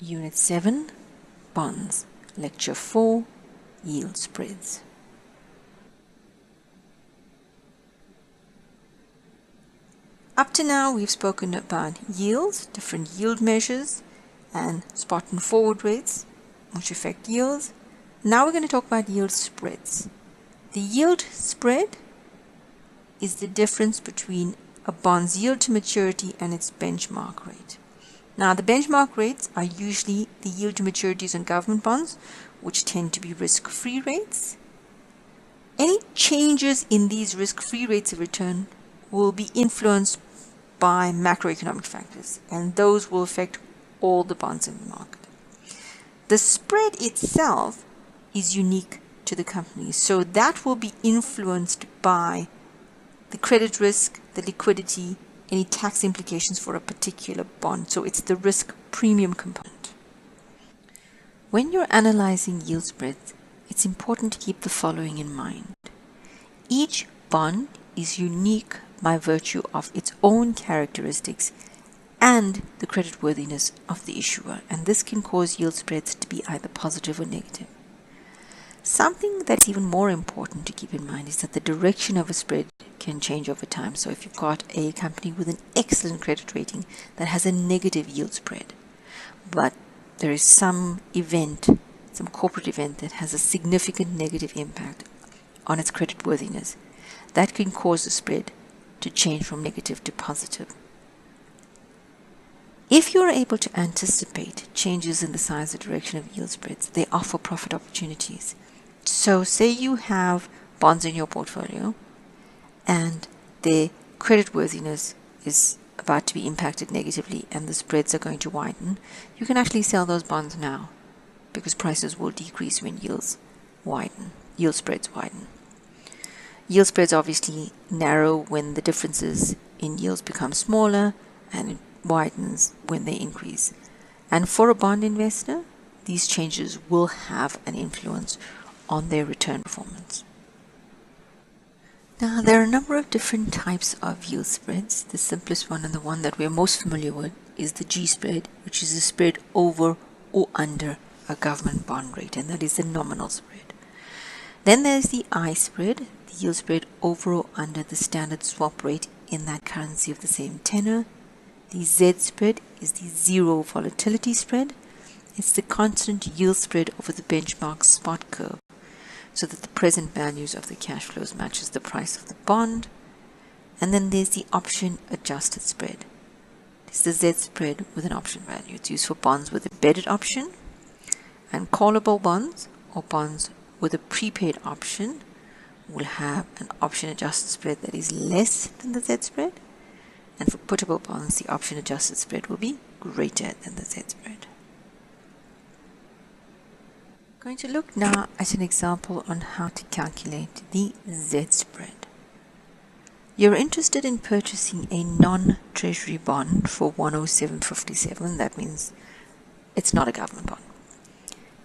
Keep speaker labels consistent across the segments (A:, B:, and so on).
A: Unit 7, Bonds. Lecture 4, Yield Spreads. Up to now, we've spoken about yields, different yield measures, and spot and forward rates, which affect yields. Now we're going to talk about yield spreads. The yield spread is the difference between a bond's yield to maturity and its benchmark rate. Now, the benchmark rates are usually the yield to maturities on government bonds, which tend to be risk-free rates. Any changes in these risk-free rates of return will be influenced by macroeconomic factors, and those will affect all the bonds in the market. The spread itself is unique to the company, so that will be influenced by the credit risk, the liquidity, any tax implications for a particular bond. So it's the risk premium component. When you're analyzing yield spreads, it's important to keep the following in mind. Each bond is unique by virtue of its own characteristics and the creditworthiness of the issuer, and this can cause yield spreads to be either positive or negative. Something that's even more important to keep in mind is that the direction of a spread can change over time. So if you've got a company with an excellent credit rating that has a negative yield spread, but there is some event, some corporate event that has a significant negative impact on its creditworthiness, that can cause the spread to change from negative to positive. If you're able to anticipate changes in the size or direction of yield spreads, they offer profit opportunities. So say you have bonds in your portfolio and their creditworthiness is about to be impacted negatively and the spreads are going to widen, you can actually sell those bonds now because prices will decrease when yield spreads widen. Yield spreads obviously narrow when the differences in yields become smaller, and it widens when they increase. And for a bond investor, these changes will have an influence on their return performance. Now, there are a number of different types of yield spreads. The simplest one and the one that we're most familiar with is the G spread, which is the spread over or under a government bond rate, and that is the nominal spread. Then there's the I spread, the yield spread over or under the standard swap rate in that currency of the same tenor. The Z spread is the zero volatility spread. It's the constant yield spread over the benchmark spot curve, so that the present values of the cash flows matches the price of the bond. And then there's the option adjusted spread. It's the Z spread with an option value. It's used for bonds with a bedded option, and callable bonds or bonds with a prepaid option will have an option adjusted spread that is less than the Z spread. And for puttable bonds, the option adjusted spread will be greater than the Z spread. Going to look now at an example on how to calculate the Z spread. You're interested in purchasing a non-treasury bond for 107.57. That means it's not a government bond.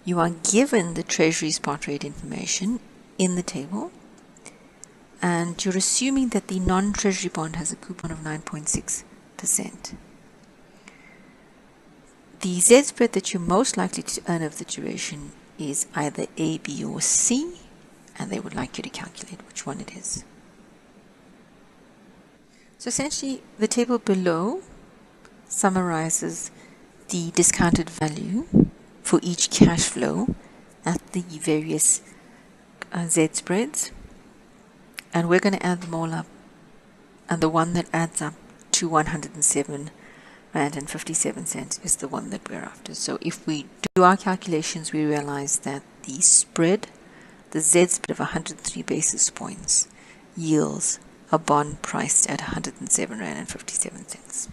A: You are given the treasury spot rate information in the table, and you're assuming that the non-treasury bond has a coupon of 9.6%. The Z spread that you're most likely to earn over the duration is either A, B, or C, and they would like you to calculate which one it is. So essentially, the table below summarizes the discounted value for each cash flow at the various Z spreads, and we're going to add them all up, and the one that adds up to 107 Rand and 57 cents is the one that we're after. So if we do our calculations, we realize that the spread, the Z spread of 103 basis points, yields a bond priced at 107 Rand and 57 cents.